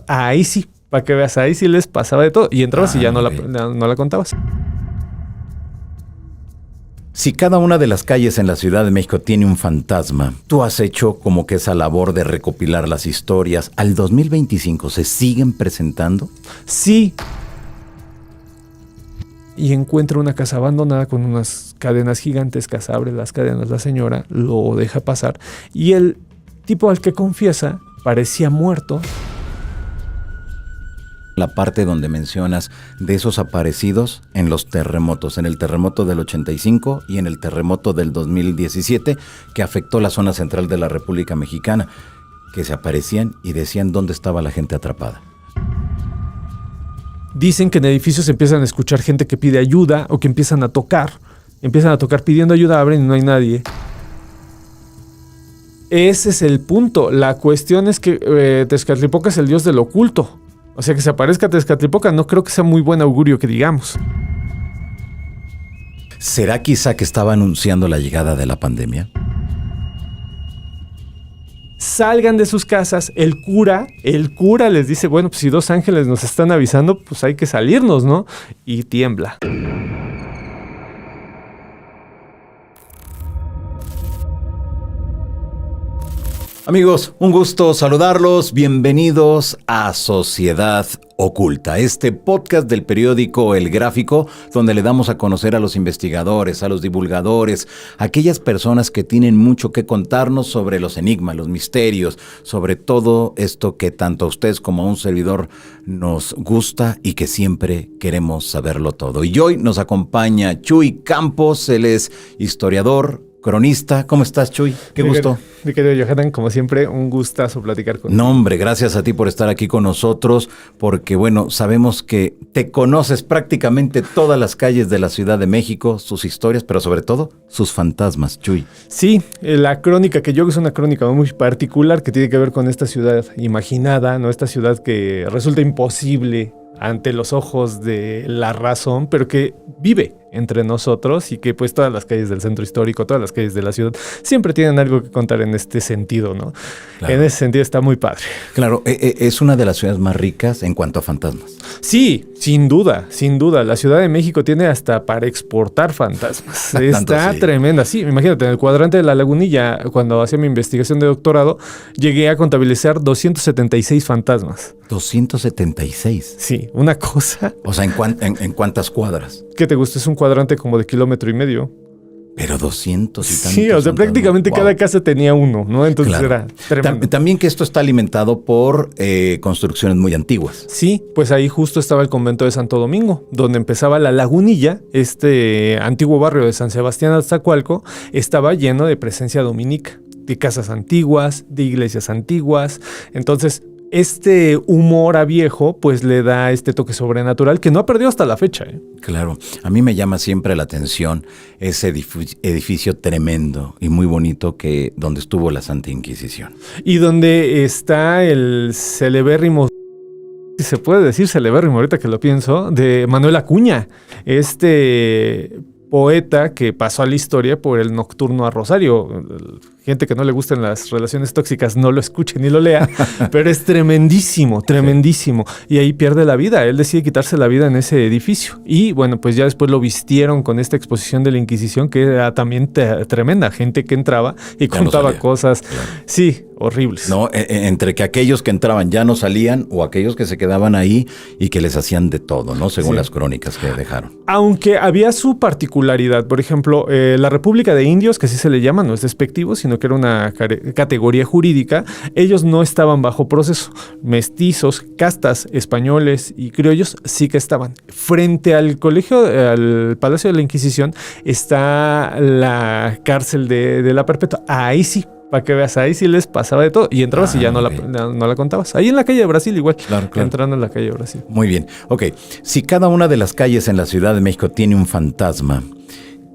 Ahí sí, para que veas, ahí sí les pasaba de todo. Y entrabas y ya no la contabas. Si cada una de las calles en la Ciudad de México tiene un fantasma, tú has hecho como que esa labor de recopilar las historias. ¿Al 2025 se siguen presentando? Sí. Y encuentra una casa abandonada con unas cadenas gigantescas, abre las cadenas la señora, lo deja pasar y el tipo al que confiesa parecía muerto. La parte donde mencionas de esos aparecidos en los terremotos, en el terremoto del 85 y en el terremoto del 2017 que afectó la zona central de la República Mexicana, que se aparecían y decían dónde estaba la gente atrapada. Dicen que en edificios empiezan a escuchar gente que pide ayuda o que empiezan a tocar pidiendo ayuda, abren y no hay nadie. Ese es el punto. La cuestión es que Tezcatlipoca es el dios del oculto. O sea, que se aparezca Tezcatlipoca no creo que sea muy buen augurio que digamos. ¿Será quizá que estaba anunciando la llegada de la pandemia? Salgan de sus casas, el cura les dice, bueno, pues si dos ángeles nos están avisando, pues hay que salirnos, ¿no? Y tiembla. Amigos, un gusto saludarlos. Bienvenidos a Sociedad Oculta, este podcast del periódico El Gráfico, donde le damos a conocer a los investigadores, a los divulgadores, a aquellas personas que tienen mucho que contarnos sobre los enigmas, los misterios, sobre todo esto que tanto a ustedes como a un servidor nos gusta y que siempre queremos saberlo todo. Y hoy nos acompaña Chuy Campos, él es historiador, cronista. ¿Cómo estás, Chuy? Qué gusto. Mi querido Johanan, como siempre, un gustazo platicar contigo. No, hombre, gracias a ti por estar aquí con nosotros, porque, bueno, sabemos que te conoces prácticamente todas las calles de la Ciudad de México, sus historias, pero sobre todo, sus fantasmas, Chuy. Sí, la crónica que yo hago es una crónica muy particular que tiene que ver con esta ciudad imaginada, ¿no? Esta ciudad que resulta imposible ante los ojos de la razón, pero que vive entre nosotros y que pues todas las calles del centro histórico, todas las calles de la ciudad siempre tienen algo que contar en este sentido, ¿no? Claro. En ese sentido está muy padre. Claro, es una de las ciudades más ricas en cuanto a fantasmas. Sí, sin duda, sin duda. La Ciudad de México tiene hasta para exportar fantasmas. Está sí. Tremenda. Sí, imagínate, en el cuadrante de la Lagunilla, cuando hacía mi investigación de doctorado, llegué a contabilizar 276 fantasmas. 276. Sí, una cosa. O sea, ¿en cuántas cuadras? ¿Qué te gusta? Es un cuadrante como de 1,5 kilómetros. Pero 200 y tantos. Sí, o sea, prácticamente cada casa tenía uno, ¿no? Entonces claro. Era tremendo. También que esto está alimentado por construcciones muy antiguas. Sí, pues ahí justo estaba el convento de Santo Domingo, donde empezaba la Lagunilla, este antiguo barrio de San Sebastián Azcacualco, estaba lleno de presencia dominica, de casas antiguas, de iglesias antiguas. Entonces, este humor a viejo, pues le da este toque sobrenatural que no ha perdido hasta la fecha, ¿eh? Claro, a mí me llama siempre la atención ese edificio tremendo y muy bonito donde estuvo la Santa Inquisición. Y donde está el celebérrimo, si se puede decir celebérrimo ahorita que lo pienso, de Manuel Acuña, este poeta que pasó a la historia por el Nocturno a Rosario. Gente que no le gustan las relaciones tóxicas no lo escuche ni lo lea, pero es tremendísimo, tremendísimo. Y ahí pierde la vida. Él decide quitarse la vida en ese edificio. Y bueno, pues ya después lo vistieron con esta exposición de la Inquisición, que era también tremenda. Gente que entraba y contaba cosas. Claro. Sí, horribles. No, entre que aquellos que entraban ya no salían o aquellos que se quedaban ahí y que les hacían de todo, ¿no? Según las crónicas que dejaron. Aunque había su particularidad. Por ejemplo, la República de Indios, que así se le llama, no es despectivo, sino que era una categoría jurídica, ellos no estaban bajo proceso. Mestizos, castas, españoles y criollos sí que estaban. Frente al al Palacio de la Inquisición está la cárcel de la Perpetua. Ahí sí, para que veas, ahí sí les pasaba de todo. Y entrabas y ya no la contabas. Ahí en la calle de Brasil igual. Claro. Entrando en la calle de Brasil. Muy bien. Ok, si cada una de las calles en la Ciudad de México tiene un fantasma,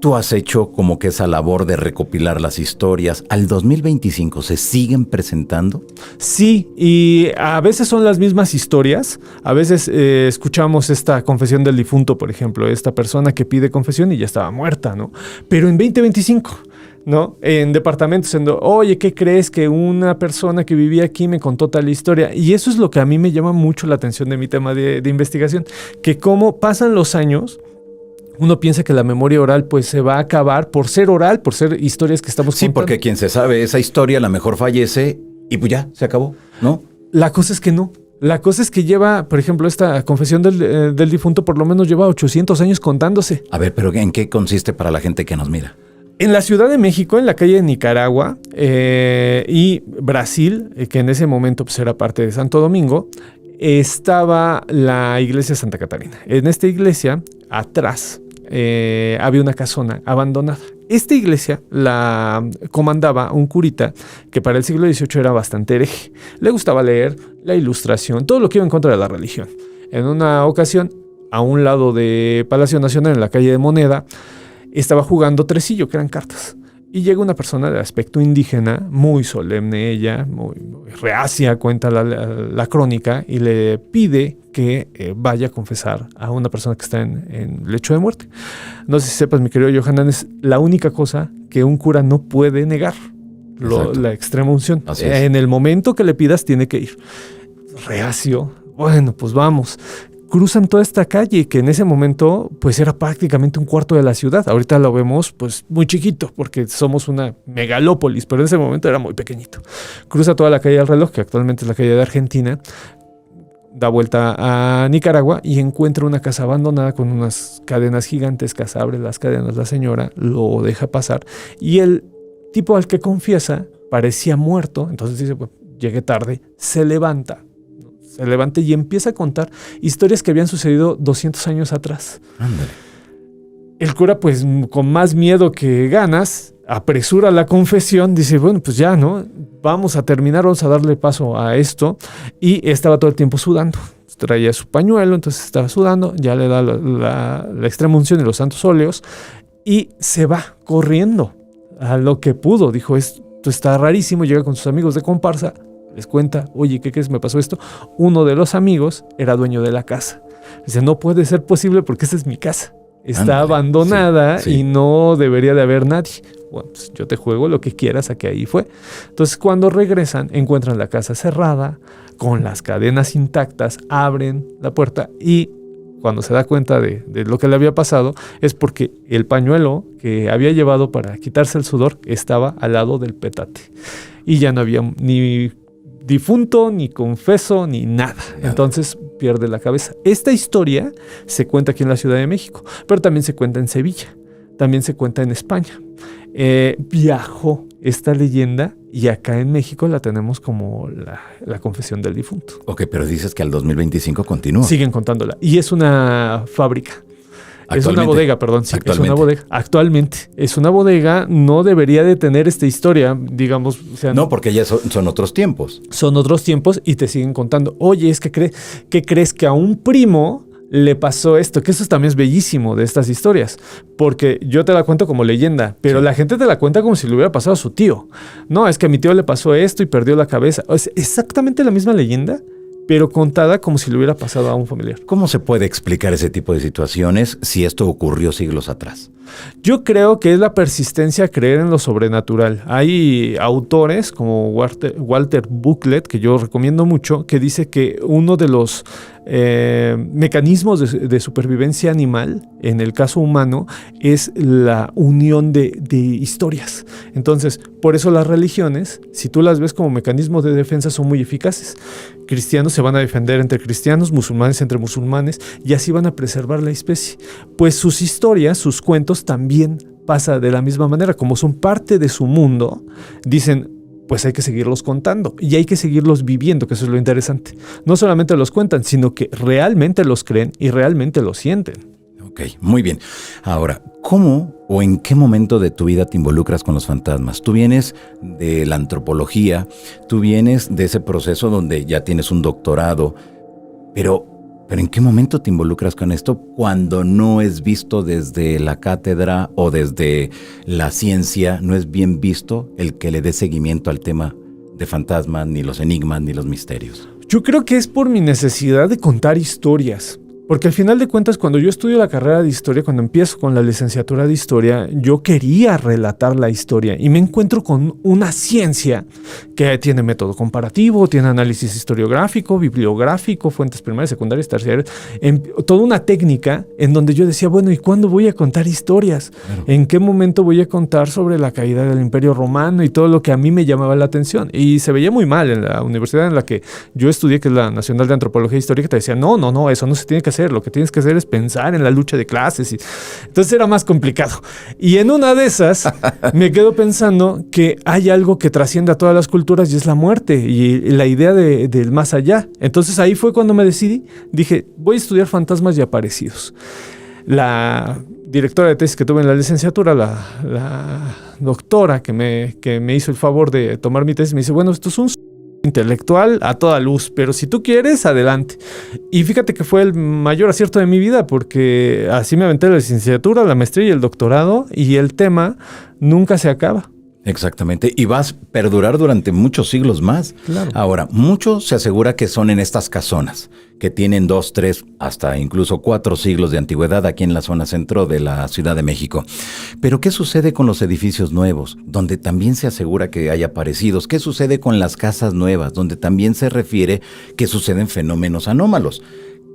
tú has hecho como que esa labor de recopilar las historias. ¿Al 2025 se siguen presentando? Sí, y a veces son las mismas historias. A veces escuchamos esta confesión del difunto, por ejemplo, esta persona que pide confesión y ya estaba muerta, ¿no? Pero en 2025 ¿no? En departamentos, oye, ¿qué crees? Que una persona que vivía aquí me contó tal historia. Y eso es lo que a mí me llama mucho la atención de mi tema de investigación, que cómo pasan los años, uno piensa que la memoria oral pues se va a acabar por ser oral, por ser historias que estamos contando. Sí, porque quien se sabe esa historia a lo mejor fallece y pues ya, se acabó, ¿no? La cosa es que no. La cosa es que lleva, por ejemplo, esta confesión del difunto por lo menos lleva 800 años contándose. A ver, pero ¿en qué consiste para la gente que nos mira? En la Ciudad de México, en la calle de Nicaragua y Brasil, que en ese momento pues, era parte de Santo Domingo, estaba la iglesia de Santa Catarina. En esta iglesia, atrás, había una casona abandonada. Esta iglesia la comandaba un curita que para el siglo XVIII era bastante hereje. Le gustaba leer, la ilustración, todo lo que iba en contra de la religión. En una ocasión, a un lado de Palacio Nacional, en la calle de Moneda, estaba jugando tresillo, que eran cartas. Y llega una persona de aspecto indígena, muy solemne ella, muy reacia, cuenta la crónica, y le pide que vaya a confesar a una persona que está en lecho de muerte. No sé si sepas, mi querido Johanan, es la única cosa que un cura no puede negar, la extrema unción. En el momento que le pidas, tiene que ir. Reacio, bueno, pues vamos. Cruzan toda esta calle que en ese momento pues era prácticamente un cuarto de la ciudad. Ahorita lo vemos pues muy chiquito porque somos una megalópolis, pero en ese momento era muy pequeñito. Cruza toda la calle del Reloj, que actualmente es la calle de Argentina, da vuelta a Nicaragua y encuentra una casa abandonada con unas cadenas gigantescas. Abre las cadenas la señora, lo deja pasar y el tipo al que confiesa parecía muerto. Entonces dice, pues llegué tarde, se levanta y empieza a contar historias que habían sucedido 200 años atrás. Ándale. El cura, pues con más miedo que ganas, apresura la confesión, dice, bueno, pues ya, ¿no? Vamos a terminar, vamos a darle paso a esto. Y estaba todo el tiempo sudando. Traía su pañuelo, entonces estaba sudando, ya le da la extrema unción y los santos óleos y se va corriendo a lo que pudo. Dijo, esto está rarísimo, llega con sus amigos de comparsa, les cuenta, oye, ¿qué crees? Me pasó esto. Uno de los amigos era dueño de la casa. Dice, no puede ser posible porque esta es mi casa. Está abandonada y no debería de haber nadie. Bueno, pues yo te juego lo que quieras a que ahí fue. Entonces, cuando regresan, encuentran la casa cerrada, con las cadenas intactas, abren la puerta y cuando se da cuenta de lo que le había pasado es porque el pañuelo que había llevado para quitarse el sudor estaba al lado del petate. Y ya no había ni difunto, ni confeso, ni nada. Entonces pierde la cabeza. Esta historia se cuenta aquí en la Ciudad de México, pero también se cuenta en Sevilla, también se cuenta en España. Viajó esta leyenda y acá en México la tenemos como la confesión del difunto. Ok, pero dices que al 2025 continúa. Siguen contándola. Y es una fábrica. Es una bodega, perdón. Sí, es una bodega. Actualmente. Es una bodega. No debería de tener esta historia, digamos. O sea, no, porque ya son otros tiempos. Son otros tiempos y te siguen contando. Oye, es que ¿qué crees que a un primo le pasó esto? Que eso también es bellísimo de estas historias. Porque yo te la cuento como leyenda, pero la gente te la cuenta como si le hubiera pasado a su tío. No, es que a mi tío le pasó esto y perdió la cabeza. Es exactamente la misma leyenda, pero contada como si le hubiera pasado a un familiar. ¿Cómo se puede explicar ese tipo de situaciones si esto ocurrió siglos atrás? Yo creo que es la persistencia a creer en lo sobrenatural. Hay autores como Walter Bucklet, que yo recomiendo mucho, que dice que uno de los mecanismos de supervivencia animal, en el caso humano, es la unión de historias. Entonces, por eso las religiones, si tú las ves como mecanismos de defensa, son muy eficaces. Cristianos se van a defender entre cristianos, musulmanes entre musulmanes, y así van a preservar la especie. Pues sus historias, sus cuentos también pasa de la misma manera. Como son parte de su mundo, dicen, pues hay que seguirlos contando y hay que seguirlos viviendo, que eso es lo interesante. No solamente los cuentan, sino que realmente los creen y realmente los sienten. Ok, muy bien. Ahora, ¿cómo o en qué momento de tu vida te involucras con los fantasmas? Tú vienes de la antropología, tú vienes de ese proceso donde ya tienes un doctorado, pero ¿en qué momento te involucras con esto cuando no es visto desde la cátedra o desde la ciencia? No es bien visto el que le dé seguimiento al tema de fantasmas, ni los enigmas, ni los misterios. Yo creo que es por mi necesidad de contar historias. Porque al final de cuentas, cuando yo estudio la carrera de historia, cuando empiezo con la licenciatura de historia, yo quería relatar la historia y me encuentro con una ciencia que tiene método comparativo, tiene análisis historiográfico, bibliográfico, fuentes primarias, secundarias, terciarias, toda una técnica en donde yo decía, bueno, ¿y cuándo voy a contar historias? Claro. ¿En qué momento voy a contar sobre la caída del Imperio Romano y todo lo que a mí me llamaba la atención? Y se veía muy mal en la universidad en la que yo estudié, que es la Nacional de Antropología Histórica, te decía, no, eso no se tiene que hacer. Lo que tienes que hacer es pensar en la lucha de clases. Entonces era más complicado. Y en una de esas me quedo pensando que hay algo que trasciende a todas las culturas y es la muerte y la idea del más allá. Entonces ahí fue cuando me decidí. Dije, voy a estudiar fantasmas y aparecidos. La directora de tesis que tuve en la licenciatura, la doctora que me hizo el favor de tomar mi tesis, me dice, bueno, esto es un intelectual a toda luz, pero si tú quieres, adelante. Y fíjate que fue el mayor acierto de mi vida, porque así me aventé la licenciatura, la maestría y el doctorado, y el tema nunca se acaba. Exactamente, y vas a perdurar durante muchos siglos más. Claro. Ahora, mucho se asegura que son en estas casonas, que tienen 2, 3, hasta incluso 4 siglos de antigüedad aquí en la zona centro de la Ciudad de México. Pero, ¿qué sucede con los edificios nuevos, donde también se asegura que hay aparecidos? ¿Qué sucede con las casas nuevas, donde también se refiere que suceden fenómenos anómalos?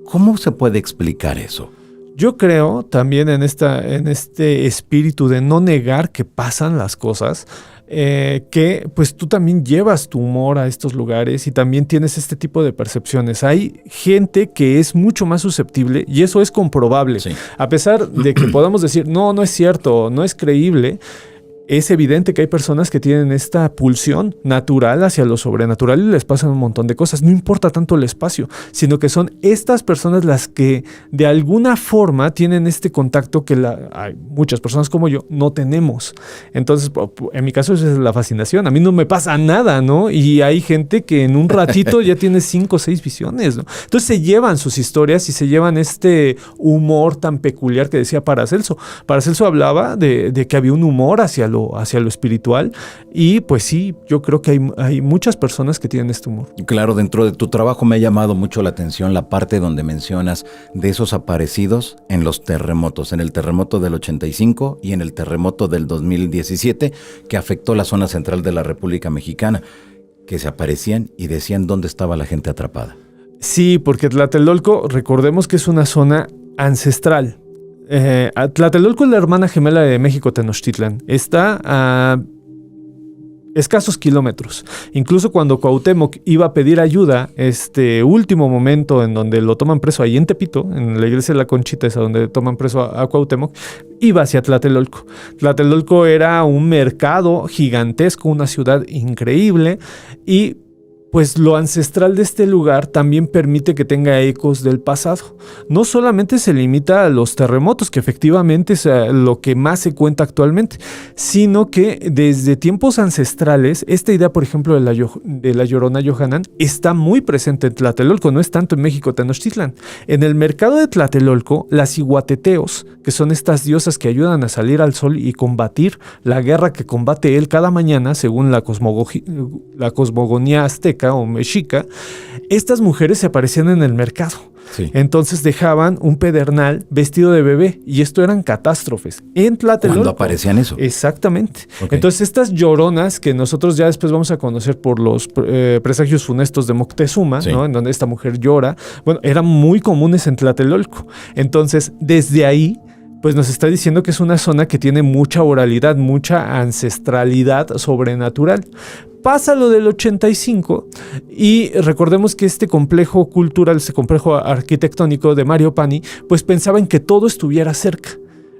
¿Cómo se puede explicar eso? Yo creo también en este espíritu de no negar que pasan las cosas, que pues tú también llevas tu humor a estos lugares y también tienes este tipo de percepciones. Hay gente que es mucho más susceptible y eso es comprobable. Sí. A pesar de que podamos decir, no es cierto, no es creíble, es evidente que hay personas que tienen esta pulsión natural hacia lo sobrenatural y les pasan un montón de cosas. No importa tanto el espacio, sino que son estas personas las que de alguna forma tienen este contacto que hay muchas personas como yo no tenemos. Entonces, en mi caso, esa es la fascinación. A mí no me pasa nada, ¿no? Y hay gente que en un ratito ya tiene 5 o 6 visiones, ¿no? Entonces se llevan sus historias y se llevan este humor tan peculiar que decía Paracelso. Paracelso hablaba de que había un humor hacia lo espiritual y pues sí, yo creo que hay muchas personas que tienen este humor. Claro, dentro de tu trabajo me ha llamado mucho la atención la parte donde mencionas de esos aparecidos en los terremotos, en el terremoto del 85 y en el terremoto del 2017 que afectó la zona central de la República Mexicana, que se aparecían y decían dónde estaba la gente atrapada. Sí, porque Tlatelolco, recordemos que es una zona ancestral. Tlatelolco es la hermana gemela de México Tenochtitlan. Está a escasos kilómetros. Incluso cuando Cuauhtémoc iba a pedir ayuda, último momento en donde lo toman preso ahí en Tepito, en la iglesia de la Conchita, es a donde toman preso a Cuauhtémoc, iba hacia Tlatelolco. Tlatelolco era un mercado gigantesco, una ciudad increíble y pues lo ancestral de este lugar también permite que tenga ecos del pasado. No solamente se limita a los terremotos, que efectivamente es lo que más se cuenta actualmente, sino que desde tiempos ancestrales, esta idea, por ejemplo, de la Llorona Yohanan, está muy presente en Tlatelolco, no es tanto en México Tenochtitlan. En el mercado de Tlatelolco, las iguateteos, que son estas diosas que ayudan a salir al sol y combatir la guerra que combate él cada mañana, según la cosmogonía azteca o mexica, estas mujeres se aparecían en el mercado. Sí. Entonces dejaban un pedernal vestido de bebé y esto eran catástrofes en Tlatelolco. ¿Cuándo aparecían eso? Exactamente. Okay. Entonces estas lloronas que nosotros ya después vamos a conocer por los presagios funestos de Moctezuma, sí, ¿no? En donde esta mujer llora, bueno, eran muy comunes en Tlatelolco. Entonces desde ahí pues nos está diciendo que es una zona que tiene mucha oralidad, mucha ancestralidad sobrenatural. Pasa lo del 85 y recordemos que este complejo cultural, este complejo arquitectónico de Mario Pani, pues pensaba en que todo estuviera cerca.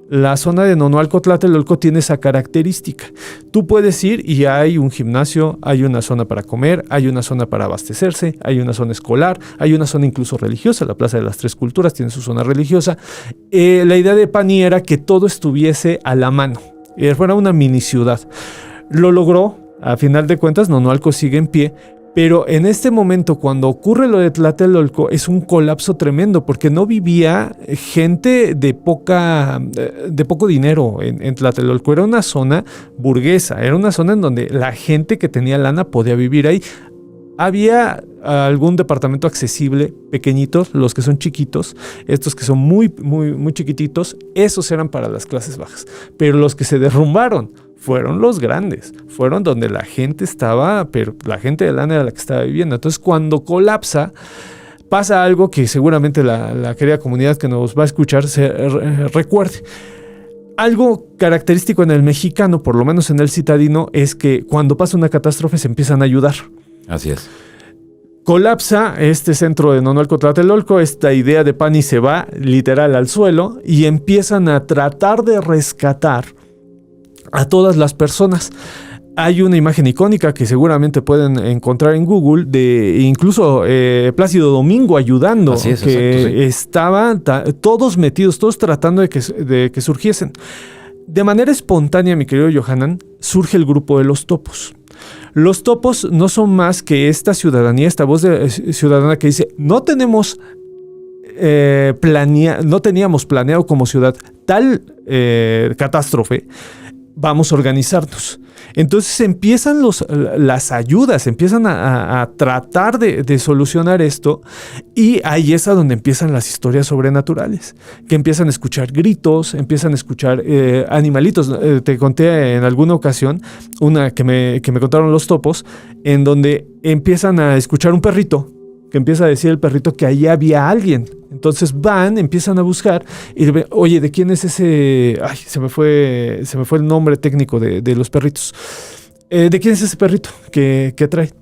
La zona de Nonoalco, Tlatelolco tiene esa característica. Tú puedes ir y hay un gimnasio, hay una zona para comer, hay una zona para abastecerse, hay una zona escolar, hay una zona incluso religiosa. La Plaza de las Tres Culturas tiene su zona religiosa. La idea de Pani era que todo estuviese a la mano, fuera una mini ciudad. Lo logró. A final de cuentas, Nonoalco sigue en pie, pero en este momento, cuando ocurre lo de Tlatelolco, es un colapso tremendo, porque no vivía gente de poco dinero en Tlatelolco. Era una zona burguesa, era una zona en donde la gente que tenía lana podía vivir ahí. Había algún departamento accesible, pequeñitos, los que son chiquitos, estos que son muy, muy, muy chiquititos, esos eran para las clases bajas. Pero los que se derrumbaron fueron los grandes, fueron donde la gente estaba, pero la gente de lana era la que estaba viviendo. Entonces, cuando colapsa, pasa algo que seguramente la querida comunidad que nos va a escuchar se recuerde. Algo característico en el mexicano, por lo menos en el citadino, es que cuando pasa una catástrofe se empiezan a ayudar. Así es. Colapsa este centro de Nonolco Tlatelolco, esta idea de Pani se va literal al suelo y empiezan a tratar de rescatar a todas las personas. Hay una imagen icónica que seguramente pueden encontrar en Google de incluso Plácido Domingo ayudando. Así es, que exacto, sí. estaban todos metidos, todos tratando de que surgiesen. De manera espontánea, mi querido Johanan, surge el grupo de los topos. Los topos no son más que esta ciudadanía, esta voz ciudadana que dice, no teníamos planeado como ciudad tal catástrofe, vamos a organizarnos. Entonces empiezan las ayudas, empiezan a tratar de solucionar esto, y ahí es a donde empiezan las historias sobrenaturales, que empiezan a escuchar gritos, empiezan a escuchar animalitos. Te conté en alguna ocasión una que me contaron los topos, en donde empiezan a escuchar un perrito, que empieza a decir el perrito que ahí había alguien. Entonces van, empiezan a buscar y oye, ¿de quién es ese? Ay, se me fue el nombre técnico de los perritos. ¿De quién es ese perrito que trae?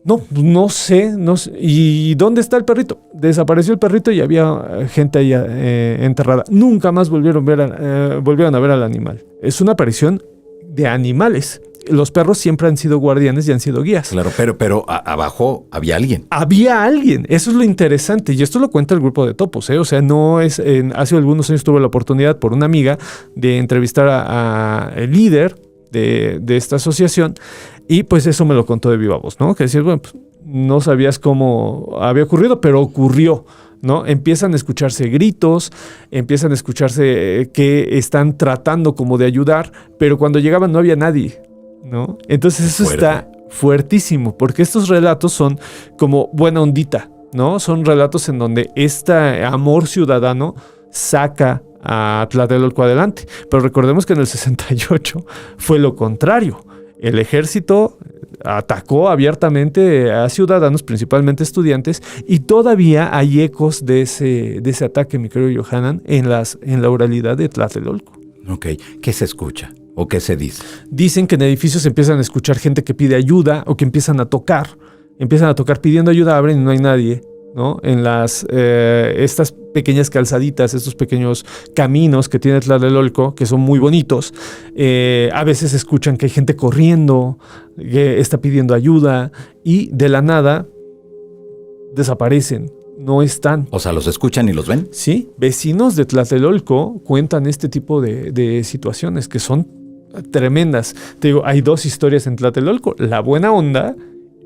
No sé. ¿Y dónde está el perrito? Desapareció el perrito y había gente ahí enterrada. Nunca más volvieron a ver al animal. Es una aparición de animales. Los perros siempre han sido guardianes y han sido guías. Claro, pero abajo había alguien. Había alguien. Eso es lo interesante. Y esto lo cuenta el grupo de topos, ¿eh? O sea, no es... hace algunos años tuve la oportunidad por una amiga de entrevistar a el líder de esta asociación, y pues eso me lo contó de viva voz, ¿no? Que decir, bueno, pues, no sabías cómo había ocurrido, pero ocurrió, ¿no? Empiezan a escucharse gritos, empiezan a escucharse que están tratando como de ayudar, pero cuando llegaban no había nadie, ¿no? Entonces eso está fuertísimo, porque estos relatos son como buena ondita, ¿no? Son relatos en donde este amor ciudadano saca a Tlatelolco adelante. Pero recordemos que en el 68 fue lo contrario. El ejército atacó abiertamente a ciudadanos, principalmente estudiantes, y todavía hay ecos de ese ataque, mi querido Johanan, en la oralidad de Tlatelolco. Ok, ¿qué se escucha o qué se dice? Dicen que en edificios empiezan a escuchar gente que pide ayuda o que empiezan a tocar pidiendo ayuda, abren y no hay nadie, ¿no? En estas pequeñas calzaditas, estos pequeños caminos que tiene Tlatelolco, que son muy bonitos, a veces escuchan que hay gente corriendo, que está pidiendo ayuda, y de la nada desaparecen, no están. O sea, ¿los escuchan y los ven? Sí, vecinos de Tlatelolco cuentan este tipo de situaciones que son tremendas. Te digo, hay dos historias en Tlatelolco, la buena onda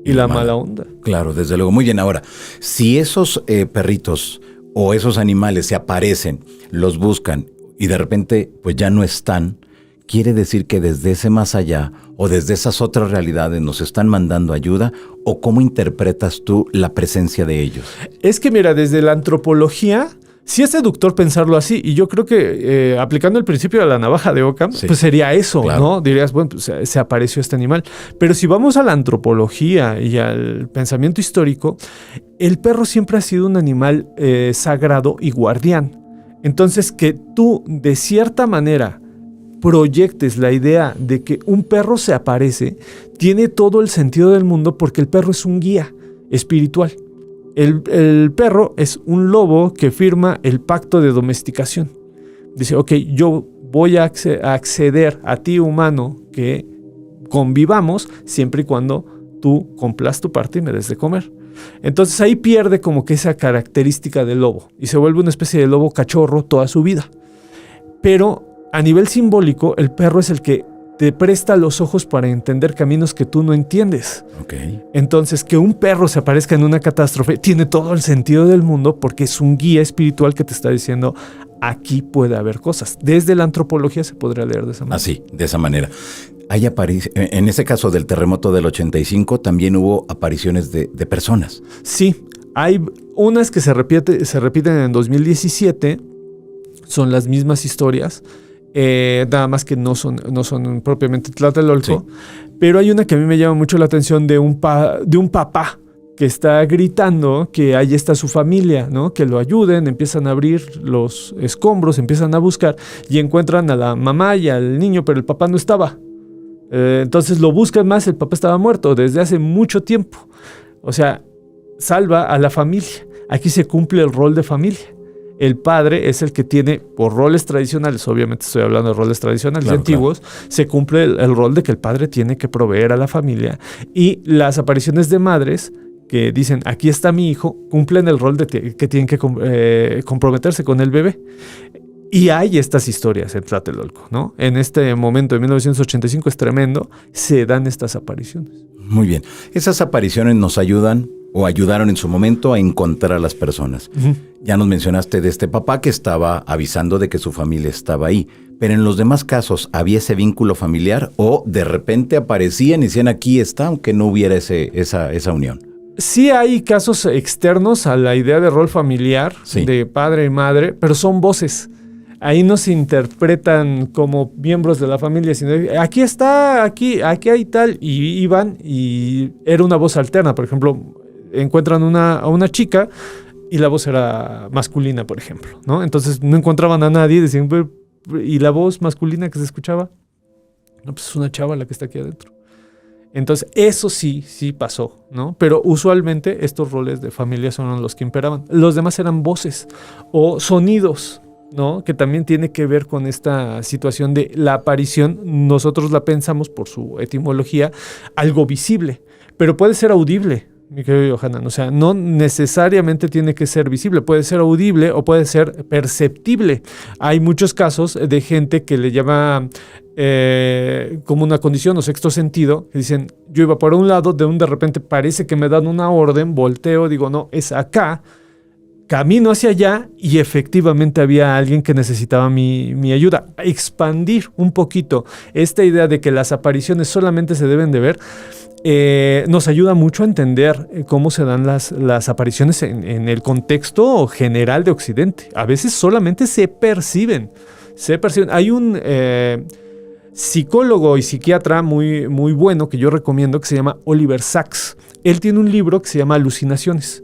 y la mala onda. Claro, desde luego. Muy bien, ahora, si esos perritos o esos animales se aparecen, los buscan y de repente pues ya no están, ¿quiere decir que desde ese más allá o desde esas otras realidades nos están mandando ayuda? ¿O cómo interpretas tú la presencia de ellos? Es que mira, desde la antropología sí es seductor pensarlo así, y yo creo que aplicando el principio de la navaja de Occam, sí, pues sería eso, claro, ¿no? Dirías, bueno, pues se apareció este animal. Pero si vamos a la antropología y al pensamiento histórico, el perro siempre ha sido un animal sagrado y guardián. Entonces, que tú de cierta manera proyectes la idea de que un perro se aparece, tiene todo el sentido del mundo, porque el perro es un guía espiritual. El perro es un lobo que firma el pacto de domesticación. Dice, ok, yo voy a acceder a ti, humano, que convivamos siempre y cuando tú cumplas tu parte y me des de comer. Entonces ahí pierde como que esa característica del lobo y se vuelve una especie de lobo cachorro toda su vida. Pero a nivel simbólico, el perro es el que te presta los ojos para entender caminos que tú no entiendes. Okay. Entonces, que un perro se aparezca en una catástrofe tiene todo el sentido del mundo, porque es un guía espiritual que te está diciendo, aquí puede haber cosas. Desde la antropología se podría leer de esa manera. Así, de esa manera. En ese caso del terremoto del 85 también hubo apariciones de personas. Sí, hay unas que se repiten en 2017, son las mismas historias, nada más que no son propiamente Tlatelolco, sí. Pero hay una que a mí me llama mucho la atención de un papá que está gritando que ahí está su familia, ¿no? Que lo ayuden, empiezan a abrir los escombros, empiezan a buscar y encuentran a la mamá y al niño, pero el papá no estaba. Entonces lo buscan más, el papá estaba muerto desde hace mucho tiempo. O sea, salva a la familia. Aquí se cumple el rol de familia. El padre es el que tiene, por roles tradicionales, obviamente estoy hablando de roles tradicionales antiguos, se cumple el rol de que el padre tiene que proveer a la familia. Y las apariciones de madres que dicen, aquí está mi hijo, cumplen el rol de que tienen que comprometerse con el bebé. Y hay estas historias en Tlatelolco, ¿no? En este momento de 1985 es tremendo, se dan estas apariciones. Muy bien. Esas apariciones nos ayudan o ayudaron en su momento a encontrar a las personas. Uh-huh. Ya nos mencionaste de este papá que estaba avisando de que su familia estaba ahí. Pero en los demás casos, ¿había ese vínculo familiar o de repente aparecían y decían aquí está, aunque no hubiera esa unión? Sí hay casos externos a la idea de rol familiar, sí, de padre y madre, pero son voces. Ahí no se interpretan como miembros de la familia, sino aquí está, aquí hay tal, y iban y era una voz alterna. Por ejemplo, encuentran a una chica y la voz era masculina, por ejemplo, ¿no? Entonces no encontraban a nadie, decían, ¿y la voz masculina que se escuchaba? No, pues es una chava la que está aquí adentro. Entonces, eso sí pasó, ¿no? Pero usualmente estos roles de familia son los que imperaban. Los demás eran voces o sonidos, ¿no? Que también tiene que ver con esta situación de la aparición. Nosotros la pensamos, por su etimología, algo visible, pero puede ser audible, mi querido Johanan. O sea, no necesariamente tiene que ser visible, puede ser audible o puede ser perceptible. Hay muchos casos de gente que le llama como una condición o sexto sentido, que dicen, yo iba por un lado, de repente parece que me dan una orden, volteo, digo, no, es acá, camino hacia allá y efectivamente había alguien que necesitaba mi ayuda. Expandir un poquito esta idea de que las apariciones solamente se deben de ver, nos ayuda mucho a entender cómo se dan las apariciones en el contexto general de Occidente. A veces solamente se perciben. Hay un psicólogo y psiquiatra muy, muy bueno que yo recomiendo, que se llama Oliver Sacks. Él tiene un libro que se llama Alucinaciones.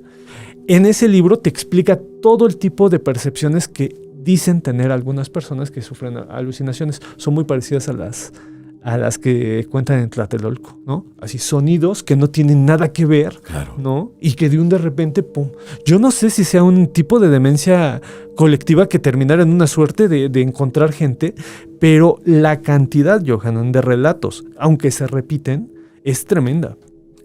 En ese libro te explica todo el tipo de percepciones que dicen tener algunas personas que sufren alucinaciones. Son muy parecidas a las que cuentan en Tlatelolco, ¿no? Así, sonidos que no tienen nada que ver, claro, ¿no? Y que de repente, ¡pum! Yo no sé si sea un tipo de demencia colectiva que terminara en una suerte de encontrar gente, pero la cantidad, Johanan, de relatos, aunque se repiten, es tremenda.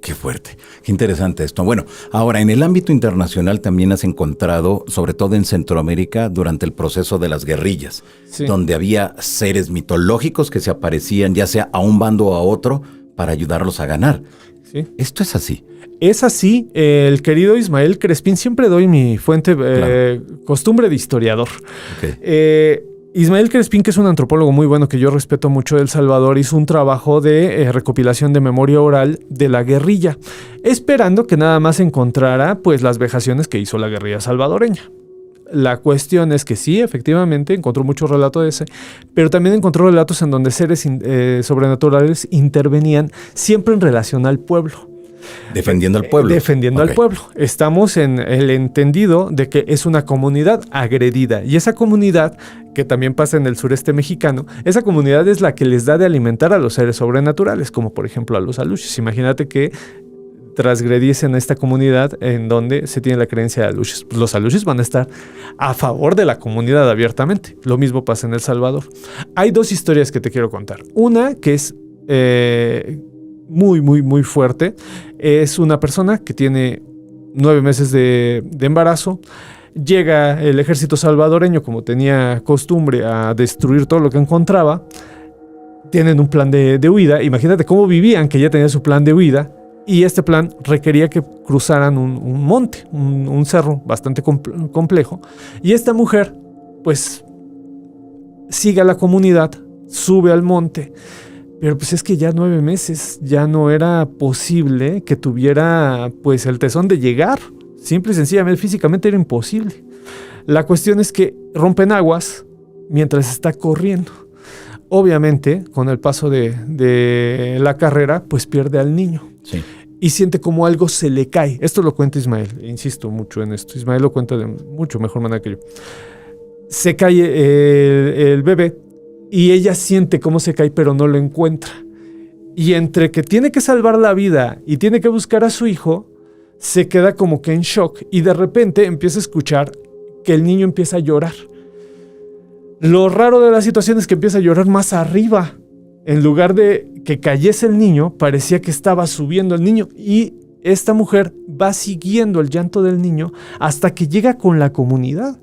Qué fuerte, qué interesante esto. Bueno, ahora en el ámbito internacional también has encontrado, sobre todo en Centroamérica, durante el proceso de las guerrillas, sí, donde había seres mitológicos que se aparecían ya sea a un bando o a otro para ayudarlos a ganar. Sí. ¿Esto es así? Es así. El querido Ismael Crespín, siempre doy mi fuente, claro, costumbre de historiador. Okay. Ismael Crespín, que es un antropólogo muy bueno que yo respeto mucho de El Salvador, hizo un trabajo de recopilación de memoria oral de la guerrilla, esperando que nada más encontrara pues las vejaciones que hizo la guerrilla salvadoreña. La cuestión es que sí, efectivamente, encontró mucho relato de ese, pero también encontró relatos en donde seres sobrenaturales intervenían siempre en relación al pueblo. Defendiendo al pueblo. Defendiendo al pueblo. Estamos en el entendido de que es una comunidad agredida. Y esa comunidad, que también pasa en el sureste mexicano, esa comunidad es la que les da de alimentar a los seres sobrenaturales, como por ejemplo a los aluches. Imagínate que transgrediesen a esta comunidad en donde se tiene la creencia de aluches. Pues los aluches van a estar a favor de la comunidad abiertamente. Lo mismo pasa en El Salvador. Hay dos historias que te quiero contar. Una que es muy, muy, muy fuerte. Es una persona que tiene 9 meses de embarazo. Llega el ejército salvadoreño, como tenía costumbre, a destruir todo lo que encontraba. Tienen un plan de huida. Imagínate cómo vivían, que ya tenían su plan de huida. Y este plan requería que cruzaran un monte, un cerro bastante complejo. Y esta mujer, pues, sigue a la comunidad, sube al monte, Pero pues es que ya 9 meses ya no era posible que tuviera pues el tesón de llegar. Simple y sencillamente, físicamente era imposible. La cuestión es que rompen aguas mientras está corriendo. Obviamente, con el paso de la carrera, pues pierde al niño. Sí. Y siente como algo se le cae. Esto lo cuenta Ismael. Insisto mucho en esto. Ismael lo cuenta de mucho mejor manera que yo. Se cae el bebé y ella siente cómo se cae, pero no lo encuentra. Y entre que tiene que salvar la vida y tiene que buscar a su hijo, se queda como que en shock y de repente empieza a escuchar que el niño empieza a llorar. Lo raro de la situación es que empieza a llorar más arriba. En lugar de que cayese el niño, parecía que estaba subiendo el niño y esta mujer va siguiendo el llanto del niño hasta que llega con la comunidad.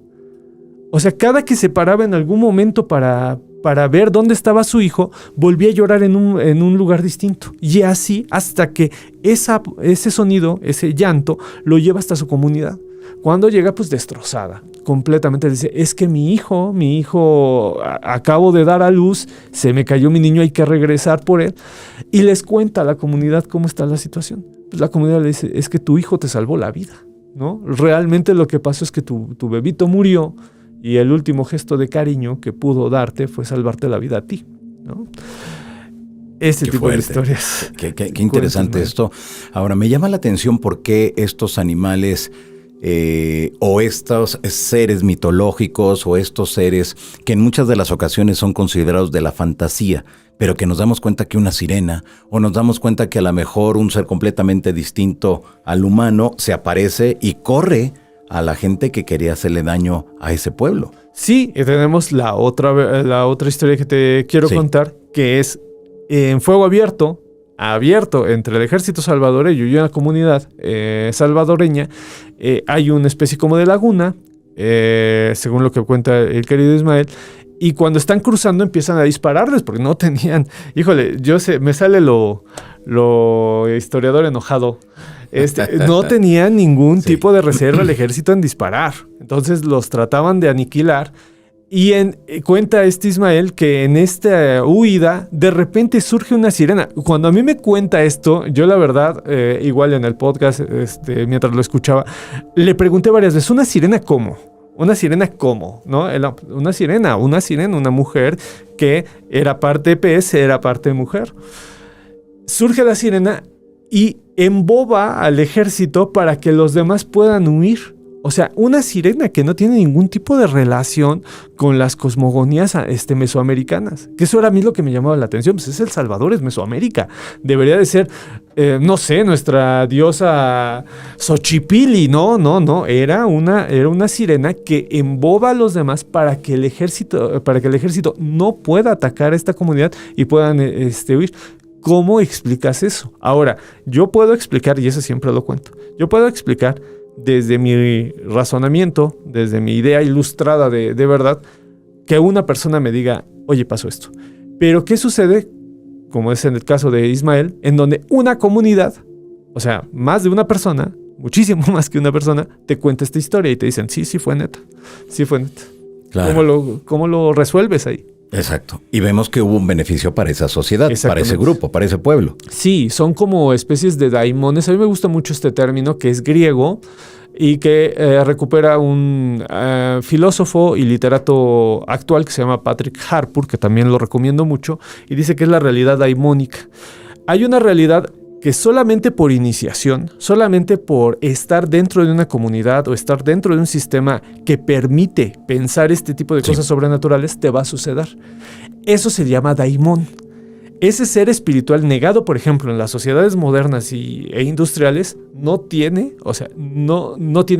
O sea, cada que se paraba en algún momento para ver dónde estaba su hijo, volvía a llorar en un lugar distinto. Y así hasta que ese sonido, ese llanto, lo lleva hasta su comunidad. Cuando llega, pues destrozada, completamente dice, es que mi hijo, acabo de dar a luz, se me cayó mi niño, hay que regresar por él. Y les cuenta a la comunidad cómo está la situación. Pues la comunidad le dice, es que tu hijo te salvó la vida, ¿no? Realmente lo que pasó es que tu bebito murió y el último gesto de cariño que pudo darte fue salvarte la vida a ti, ¿no? Ese tipo de historias. Qué interesante esto. Ahora, me llama la atención por qué estos animales o estos seres mitológicos o estos seres que en muchas de las ocasiones son considerados de la fantasía, pero que nos damos cuenta que una sirena o nos damos cuenta que a lo mejor un ser completamente distinto al humano se aparece y corre a la gente que quería hacerle daño a ese pueblo. Sí, y tenemos la otra historia que te quiero contar, que es en fuego abierto entre el ejército salvadoreño y una comunidad salvadoreña. Hay una especie como de laguna, según lo que cuenta el querido Ismael, y cuando están cruzando empiezan a dispararles porque no tenían, me sale lo historiador enojado. No tenían ningún tipo de reserva el ejército en disparar. Entonces los trataban de aniquilar. Y cuenta Ismael que en esta huida de repente surge una sirena. Cuando a mí me cuenta esto, yo la verdad, igual en el podcast, mientras lo escuchaba, le pregunté varias veces, ¿una sirena cómo? ¿Una sirena cómo? ¿No? Una sirena, una mujer que era parte pez, era parte mujer. Surge la sirena y emboba al ejército para que los demás puedan huir. O sea, una sirena que no tiene ningún tipo de relación con las cosmogonías mesoamericanas. Que eso era a mí lo que me llamaba la atención. Pues es El Salvador, es Mesoamérica. Debería de ser, no sé, nuestra diosa Xochipilli. No. Era una sirena que emboba a los demás para que el ejército no pueda atacar a esta comunidad y puedan huir. ¿Cómo explicas eso? Ahora, yo puedo explicar, y eso siempre lo cuento, yo puedo explicar desde mi razonamiento, desde mi idea ilustrada de verdad, que una persona me diga, oye, pasó esto. Pero ¿qué sucede? Como es en el caso de Ismael, en donde una comunidad, o sea, más de una persona, muchísimo más que una persona, te cuenta esta historia y te dicen, sí fue neta. Claro. ¿Cómo lo resuelves ahí? Exacto. Y vemos que hubo un beneficio para esa sociedad, para ese grupo, para ese pueblo. Sí, son como especies de daimones. A mí me gusta mucho este término que es griego y que recupera un filósofo y literato actual que se llama Patrick Harpur, que también lo recomiendo mucho, y dice que es la realidad daimónica. Hay una realidad que solamente por iniciación, solamente por estar dentro de una comunidad o estar dentro de un sistema que permite pensar este tipo de cosas sobrenaturales, te va a suceder. Eso se llama daimón. Ese ser espiritual negado, por ejemplo, en las sociedades modernas e industriales, no tiene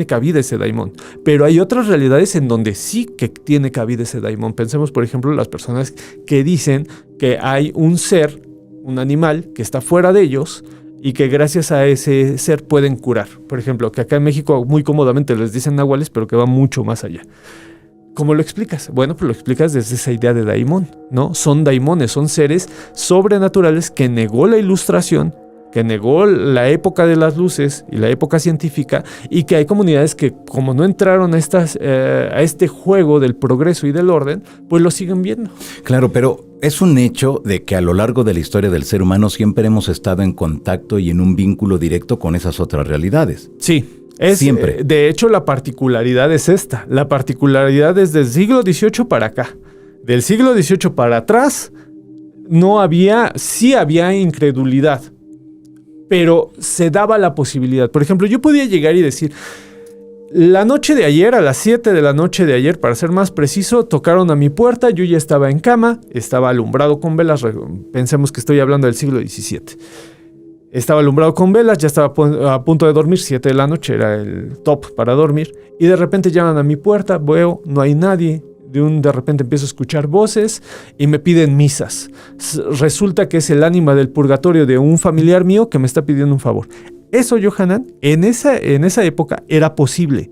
cabida ese daimón. Pero hay otras realidades en donde sí que tiene cabida ese daimón. Pensemos, por ejemplo, las personas que dicen que hay un ser, un animal que está fuera de ellos y que gracias a ese ser pueden curar. Por ejemplo, que acá en México muy cómodamente les dicen nahuales, pero que va mucho más allá. ¿Cómo lo explicas? Bueno, pues lo explicas desde esa idea de daimón, ¿no? Son daimones, son seres sobrenaturales que negó la ilustración que negó la época de las luces y la época científica, y que hay comunidades que, como no entraron a este juego del progreso y del orden, pues lo siguen viendo. Claro, pero es un hecho de que a lo largo de la historia del ser humano siempre hemos estado en contacto y en un vínculo directo con esas otras realidades. Sí. Siempre. De hecho, la particularidad es esta. La particularidad es del siglo XVIII para acá. Del siglo XVIII para atrás, sí había incredulidad, pero se daba la posibilidad. Por ejemplo, yo podía llegar y decir, la noche de ayer, a las 7 de la noche de ayer, para ser más preciso, tocaron a mi puerta, yo ya estaba en cama, estaba alumbrado con velas, pensemos que estoy hablando del siglo XVII. Estaba alumbrado con velas, ya estaba a punto de dormir, 7 de la noche era el top para dormir, y de repente llaman a mi puerta, veo, no hay nadie. De repente empiezo a escuchar voces y me piden misas. Resulta que es el ánima del purgatorio de un familiar mío que me está pidiendo un favor. Eso, Johanan, en esa época era posible,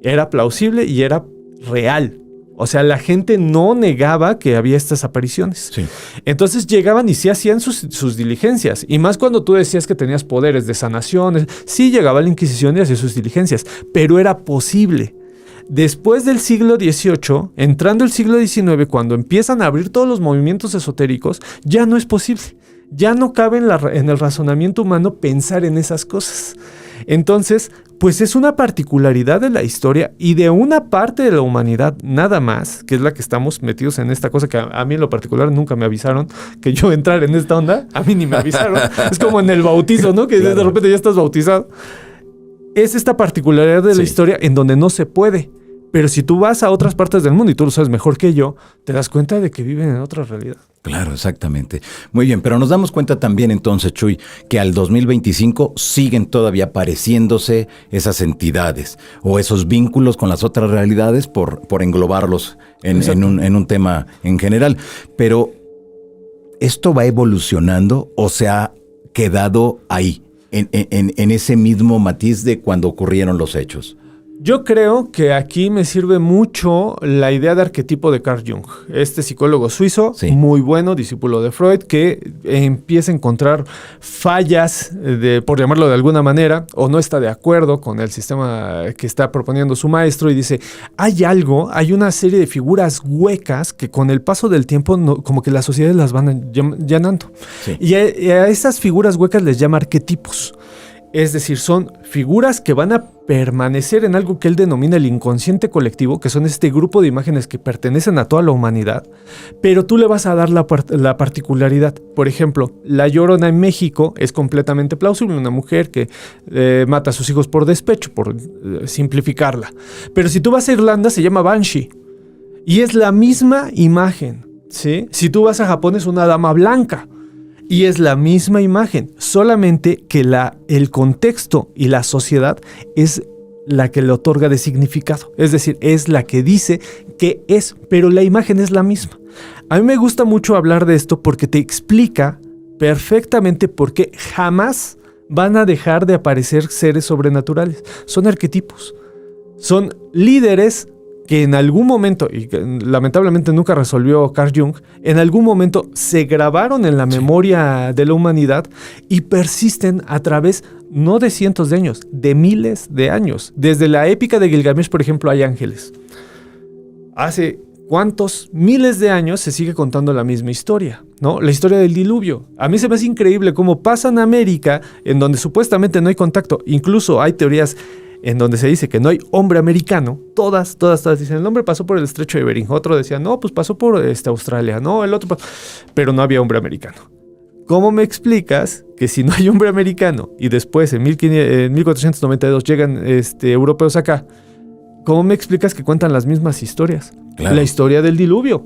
era plausible y era real. O sea, la gente no negaba que había estas apariciones. Sí. Entonces llegaban y sí hacían sus diligencias. Y más cuando tú decías que tenías poderes de sanación. Sí llegaba la Inquisición y hacía sus diligencias, pero era posible. Después del siglo XVIII, entrando el siglo XIX, cuando empiezan a abrir todos los movimientos esotéricos, ya no es posible. Ya no cabe en el razonamiento humano pensar en esas cosas. Entonces, pues es una particularidad de la historia y de una parte de la humanidad nada más, que es la que estamos metidos en esta cosa que a mí en lo particular nunca me avisaron que yo entrara en esta onda. A mí ni me avisaron. Es como en el bautizo, ¿no? Que claro, de repente ya estás bautizado. Es esta particularidad de la historia en donde no se puede. Pero si tú vas a otras partes del mundo y tú lo sabes mejor que yo, te das cuenta de que viven en otra realidad. Claro, exactamente. Muy bien, pero nos damos cuenta también entonces, Chuy, que al 2025 siguen todavía apareciéndose esas entidades o esos vínculos con las otras realidades por englobarlos en un tema en general. Pero, ¿esto va evolucionando o se ha quedado ahí? En ese mismo matiz de cuando ocurrieron los hechos. Yo creo que aquí me sirve mucho la idea de arquetipo de Carl Jung, este psicólogo suizo, muy bueno, discípulo de Freud, que empieza a encontrar fallas, por llamarlo de alguna manera, o no está de acuerdo con el sistema que está proponiendo su maestro y dice, hay una serie de figuras huecas que con el paso del tiempo como que las sociedades las van llenando. Sí. Y a esas figuras huecas les llama arquetipos. Es decir, son figuras que van a permanecer en algo que él denomina el inconsciente colectivo, que son este grupo de imágenes que pertenecen a toda la humanidad, pero tú le vas a dar la particularidad. Por ejemplo, La Llorona en México es completamente plausible, una mujer que mata a sus hijos por despecho, por simplificarla. Pero si tú vas a Irlanda, se llama Banshee, y es la misma imagen, ¿sí? Si tú vas a Japón, es una dama blanca. Y es la misma imagen, solamente que el contexto y la sociedad es la que le otorga de significado. Es decir, es la que dice qué es, pero la imagen es la misma. A mí me gusta mucho hablar de esto porque te explica perfectamente por qué jamás van a dejar de aparecer seres sobrenaturales. Son arquetipos, son líderes que en algún momento, y que lamentablemente nunca resolvió Carl Jung, en algún momento se grabaron en la memoria de la humanidad y persisten a través, no de cientos de años, de miles de años. Desde la épica de Gilgamesh, por ejemplo, hay ángeles. Hace cuántos miles de años se sigue contando la misma historia, ¿no? La historia del diluvio. A mí se me hace increíble cómo pasa en América, en donde supuestamente no hay contacto. Incluso hay teorías en donde se dice que no hay hombre americano. Todas dicen, el hombre pasó por el estrecho de Bering. Otro decía, no, pues pasó por Australia. No, el otro pasó. Pero no había hombre americano. ¿Cómo me explicas que si no hay hombre americano y después en 1492 llegan europeos acá, cómo me explicas que cuentan las mismas historias? Claro. La historia del diluvio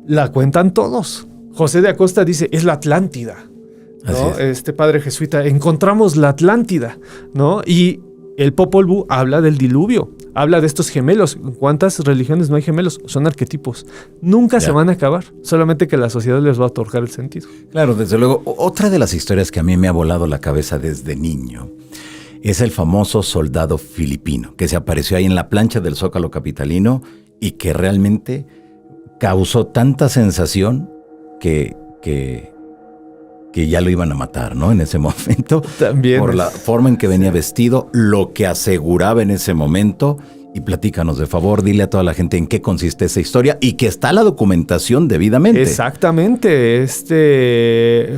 la cuentan todos. José de Acosta dice, es la Atlántida, ¿no? Este padre jesuita, encontramos la Atlántida, ¿no? Y el Popol Vuh habla del diluvio, habla de estos gemelos. ¿Cuántas religiones no hay gemelos? Son arquetipos. Nunca se van a acabar, solamente que la sociedad les va a otorgar el sentido. Claro, desde luego. Otra de las historias que a mí me ha volado la cabeza desde niño es el famoso soldado filipino que se apareció ahí en la plancha del Zócalo capitalino y que realmente causó tanta sensación que que ya lo iban a matar, ¿no? En ese momento. También. Por la forma en que venía vestido, lo que aseguraba en ese momento. Y platícanos, de favor, dile a toda la gente en qué consiste esa historia y que está la documentación debidamente. Exactamente.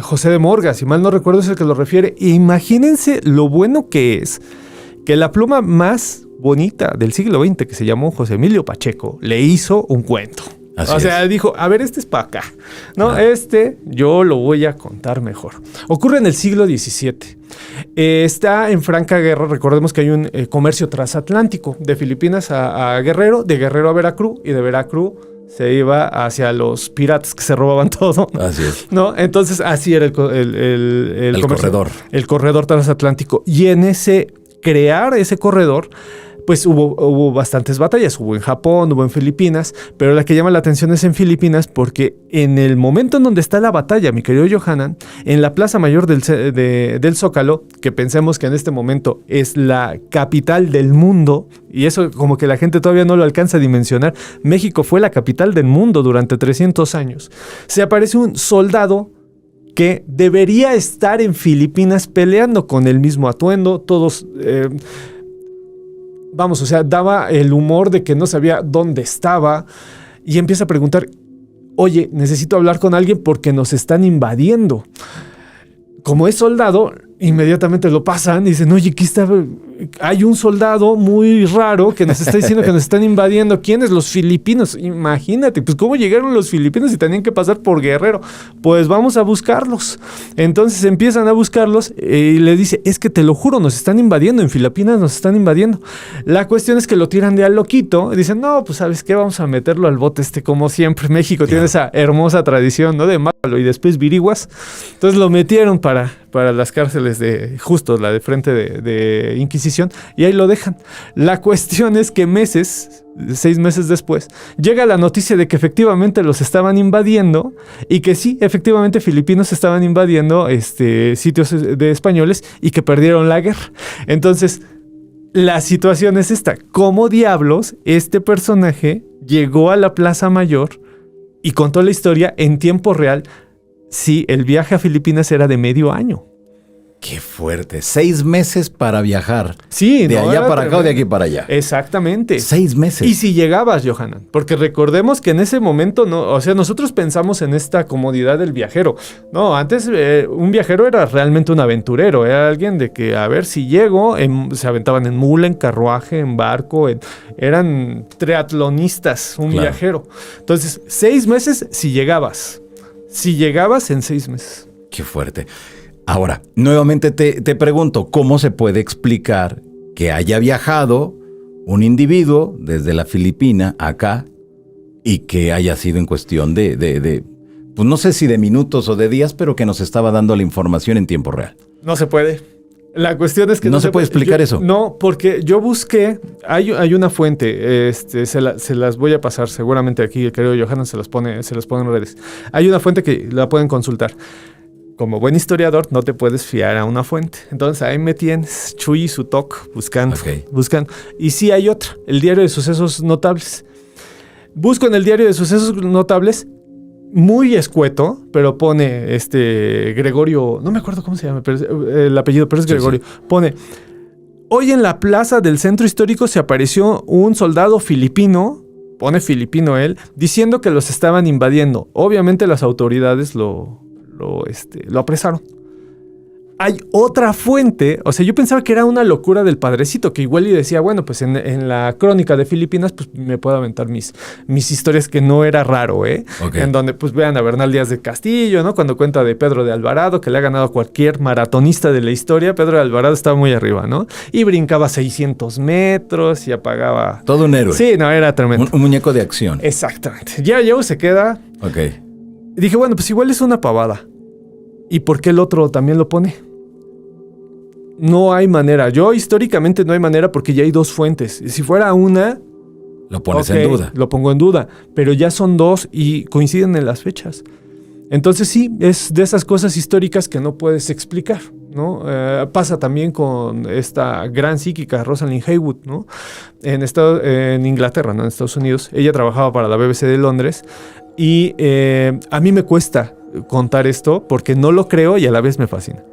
José de Morga, si mal no recuerdo, es el que lo refiere. Imagínense lo bueno que es que la pluma más bonita del siglo XX, que se llamó José Emilio Pacheco, le hizo un cuento. O sea, dijo, a ver, este es para acá. No, yo lo voy a contar mejor. Ocurre en el siglo XVII. Está en franca guerra. Recordemos que hay un comercio transatlántico de Filipinas a Guerrero, de Guerrero a Veracruz, y de Veracruz se iba hacia los piratas que se robaban todo. Así es. ¿No? Entonces, así era el corredor. El corredor transatlántico. Y en crear ese corredor, pues hubo bastantes batallas. Hubo en Japón, hubo en Filipinas, pero la que llama la atención es en Filipinas porque en el momento en donde está la batalla, mi querido Johanan, en la Plaza Mayor del Zócalo, que pensemos que en este momento es la capital del mundo, y eso como que la gente todavía no lo alcanza a dimensionar, México fue la capital del mundo durante 300 años. Se aparece un soldado que debería estar en Filipinas peleando con el mismo atuendo, todos... Vamos, o sea, daba el humor de que no sabía dónde estaba y empieza a preguntar, oye, necesito hablar con alguien porque nos están invadiendo. Como es soldado, inmediatamente lo pasan y dicen, oye, aquí está, hay un soldado muy raro que nos está diciendo que nos están invadiendo. ¿Quiénes? Los filipinos. Imagínate, pues cómo llegaron los filipinos y tenían que pasar por Guerrero. Pues vamos a buscarlos. Entonces empiezan a buscarlos y le dice, es que te lo juro, nos están invadiendo, en Filipinas nos están invadiendo. La cuestión es que lo tiran de al loquito y dicen, no, pues ¿sabes qué? Vamos a meterlo al bote como siempre. México tiene esa hermosa tradición, ¿no? De mátalo y después viriguas. Entonces lo metieron para las cárceles justo la de frente de Inquisición, y ahí lo dejan. La cuestión es que 6 meses después, llega la noticia de que efectivamente los estaban invadiendo y que sí, efectivamente filipinos estaban invadiendo sitios de españoles y que perdieron la guerra. Entonces, la situación es esta. ¿Cómo diablos este personaje llegó a la Plaza Mayor y contó la historia en tiempo real? Sí, el viaje a Filipinas era de medio año. ¡Qué fuerte! 6 meses para viajar. Sí, de allá para acá o de aquí para allá. Exactamente. 6 meses. Y si llegabas, Johanan, porque recordemos que en ese momento, no, o sea, nosotros pensamos en esta comodidad del viajero. No, antes un viajero era realmente un aventurero, era alguien de que, a ver si llego, se aventaban en mula, en carruaje, en barco, eran triatlonistas, un viajero. Entonces, 6 meses si llegabas. Si llegabas en 6 meses. ¡Qué fuerte! Ahora, nuevamente te pregunto, ¿cómo se puede explicar que haya viajado un individuo desde la Filipina acá y que haya sido en cuestión pues no sé si de minutos o de días, pero que nos estaba dando la información en tiempo real? No se puede. La cuestión es que no se puede explicar eso. No, porque yo busqué, hay una fuente, se las voy a pasar, seguramente aquí el querido Johanan se las pone en redes. Hay una fuente que la pueden consultar. Como buen historiador, no te puedes fiar a una fuente. Entonces ahí me tienes, Chuy y su toc, buscando. Y sí hay otra, el Diario de Sucesos Notables. Busco en el Diario de Sucesos Notables, muy escueto, pero pone Gregorio, no me acuerdo cómo se llama, pero el apellido, pero es Gregorio. Sí. Pone, hoy en la plaza del centro histórico se apareció un soldado filipino, pone filipino él, diciendo que los estaban invadiendo. Obviamente las autoridades lo apresaron. Hay otra fuente, o sea, yo pensaba que era una locura del padrecito, que igual y decía, bueno, pues en la crónica de Filipinas, pues me puedo aventar mis historias, que no era raro, en donde pues vean a Bernal Díaz de Castillo, ¿no? Cuando cuenta de Pedro de Alvarado, que le ha ganado a cualquier maratonista de la historia. Pedro de Alvarado estaba muy arriba, ¿no? Y brincaba 600 metros y apagaba... Todo un héroe. Sí, no, era tremendo. Un muñeco de acción. Exactamente. Ya se queda... Ok. Y dije, bueno, pues igual es una pavada. ¿Y por qué el otro también lo pone? No hay manera. Yo históricamente no hay manera porque ya hay 2 fuentes. Si fuera una... Lo pones en duda. Lo pongo en duda. Pero ya son 2 y coinciden en las fechas. Entonces sí, es de esas cosas históricas que no puedes explicar, ¿no? Pasa también con esta gran psíquica, Rosalind Haywood, ¿no? En Inglaterra, ¿no? En Estados Unidos. Ella trabajaba para la BBC de Londres y a mí me cuesta contar esto porque no lo creo y a la vez me fascina.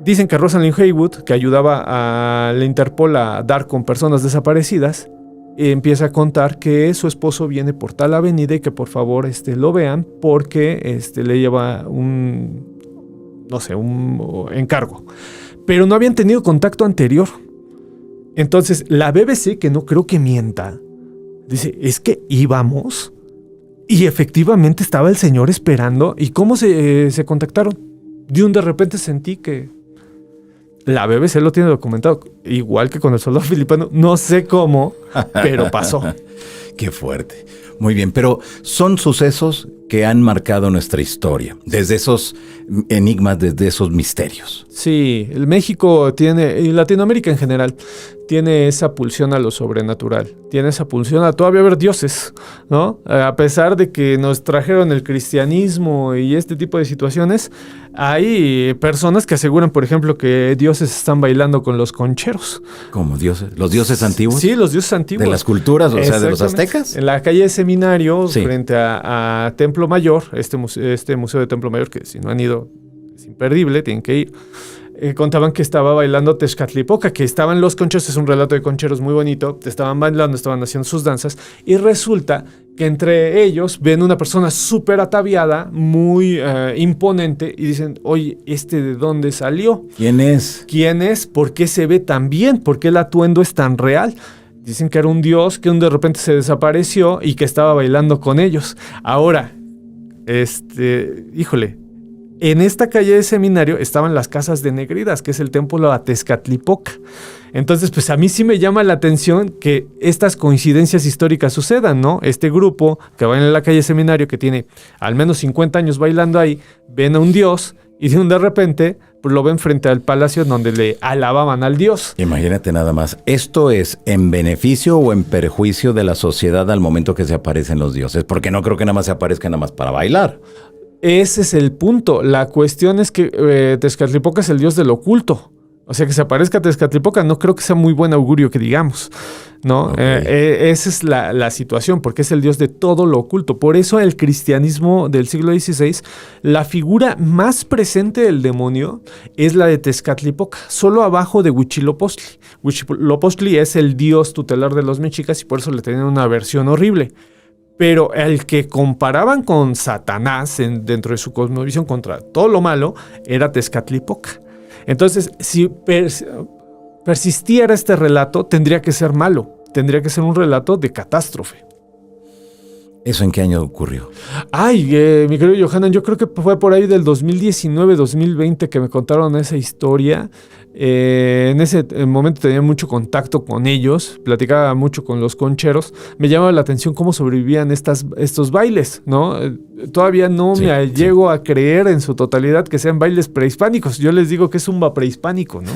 Dicen que Rosalind Haywood, que ayudaba a la Interpol a dar con personas desaparecidas, empieza a contar que su esposo viene por tal avenida y que por favor lo vean porque le lleva un encargo. Pero no habían tenido contacto anterior. Entonces la BBC, que no creo que mienta, dice, es que íbamos y efectivamente estaba el señor esperando. ¿Y cómo se contactaron? De repente sentí que la BBC lo tiene documentado, igual que con el soldado filipino. No sé cómo, pero pasó. Qué fuerte. Muy bien, pero son sucesos que han marcado nuestra historia, desde esos enigmas, desde esos misterios. Sí, el México tiene, y Latinoamérica en general, tiene esa pulsión a lo sobrenatural, tiene esa pulsión a todavía ver dioses, ¿no? A pesar de que nos trajeron el cristianismo y este tipo de situaciones, hay personas que aseguran, por ejemplo, que dioses están bailando con los concheros. ¿Cómo dioses? ¿Los dioses antiguos? Sí, los dioses antiguos. ¿De las culturas, o sea, de los aztecas? En la calle de Seminario, sí, frente a Templo Mayor, este museo de Templo Mayor, que si no han ido es imperdible, tienen que ir. Contaban que estaba bailando Tezcatlipoca, que estaban los concheros, es un relato de concheros muy bonito, estaban bailando, estaban haciendo sus danzas, y resulta que entre ellos ven una persona súper ataviada, muy imponente, y dicen, oye, ¿de dónde salió? ¿Quién es? ¿Quién es? ¿Por qué se ve tan bien? ¿Por qué el atuendo es tan real? Dicen que era un dios que de repente se desapareció y que estaba bailando con ellos. Ahora, híjole, en esta calle de Seminario estaban las casas de Negridas, que es el templo a Tezcatlipoca. Entonces, pues a mí sí me llama la atención que estas coincidencias históricas sucedan, ¿no? Este grupo que va en la calle Seminario, que tiene al menos 50 años bailando ahí, ven a un dios y de repente pues lo ven frente al palacio donde le alababan al dios. Imagínate nada más. ¿Esto es en beneficio o en perjuicio de la sociedad al momento que se aparecen los dioses? Porque no creo que nada más se aparezcan nada más para bailar. Ese es el punto. La cuestión es que Tezcatlipoca es el dios del oculto. O sea, que se aparezca Tezcatlipoca no creo que sea muy buen augurio que digamos, ¿no? Okay. Esa es la situación, porque es el dios de todo lo oculto. Por eso el cristianismo del siglo XVI, la figura más presente del demonio es la de Tezcatlipoca, solo abajo de Huitzilopochtli. Huitzilopochtli es el dios tutelar de los mexicas y por eso le tenían una aversión horrible. Pero el que comparaban con Satanás dentro de su cosmovisión contra todo lo malo era Tezcatlipoca. Entonces, si persistiera este relato, tendría que ser malo. Tendría que ser un relato de catástrofe. ¿Eso en qué año ocurrió? Ay, mi querido Johanan, yo creo que fue por ahí del 2019, 2020 que me contaron esa historia. En ese momento tenía mucho contacto con ellos, platicaba mucho con los concheros. Me llamaba la atención cómo sobrevivían estos bailes, ¿no? Todavía no llego a creer en su totalidad que sean bailes prehispánicos. Yo les digo que es zumba prehispánico, ¿no?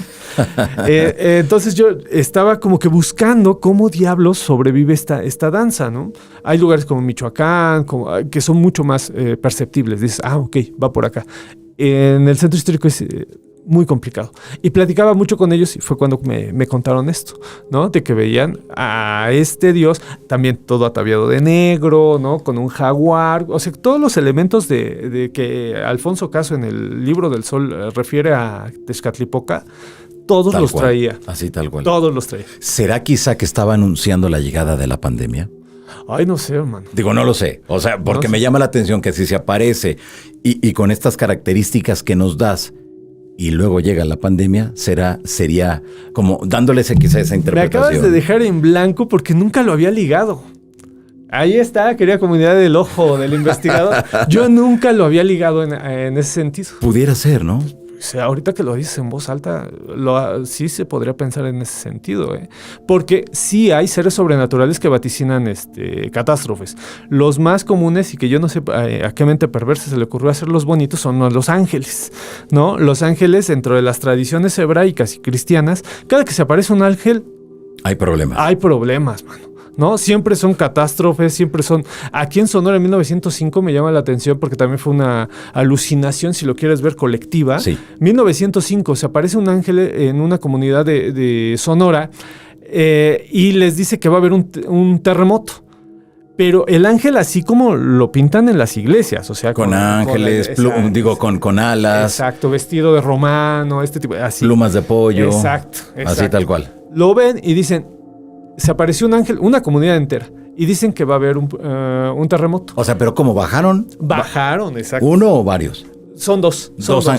Entonces yo estaba como que buscando cómo diablos sobrevive esta danza, ¿no? Hay lugares como Michoacán, que son mucho más perceptibles. Dices, ok, va por acá. En el centro histórico es muy complicado. Y platicaba mucho con ellos y fue cuando me contaron esto, ¿no? De que veían a este dios también todo ataviado de negro, ¿no? Con un jaguar. O sea, todos los elementos de que Alfonso Caso en el Libro del Sol refiere a Tezcatlipoca, todos los traía. Así tal cual. Todos los traía. ¿Será quizá que estaba anunciando la llegada de la pandemia? Ay, no sé, hermano. Digo, no lo sé. O sea, porque me llama la atención que si se aparece y con estas características que nos das y luego llega la pandemia, sería como dándoles quizá esa interpretación. Me acabas de dejar en blanco porque nunca lo había ligado. Ahí está, querida comunidad del ojo del investigador. Yo nunca lo había ligado en ese sentido. Pudiera ser, ¿no? O sea, ahorita que lo dices en voz alta, sí se podría pensar en ese sentido, ¿eh? Porque sí hay seres sobrenaturales que vaticinan catástrofes. Los más comunes, y que yo no sé a qué mente perversa se le ocurrió hacer los bonitos, son los ángeles, ¿no? Los ángeles, dentro de las tradiciones hebraicas y cristianas, cada que se aparece un ángel... Hay problemas. Hay problemas, mano. ¿No? Siempre son catástrofes, siempre son... Aquí en Sonora en 1905 me llama la atención porque también fue una alucinación, si lo quieres ver, colectiva. Sí. 1905 se aparece un ángel en una comunidad de Sonora y les dice que va a haber un terremoto. Pero el ángel así como lo pintan en las iglesias, o sea... Con ángeles, con alas. Exacto, vestido de romano, este tipo, así. Plumas de pollo. Exacto. Así tal cual. Lo ven y dicen, se apareció un ángel, una comunidad entera. Y dicen que va a haber un terremoto. O sea, ¿pero cómo bajaron? Bajaron, exacto. ¿Uno o varios? Son dos.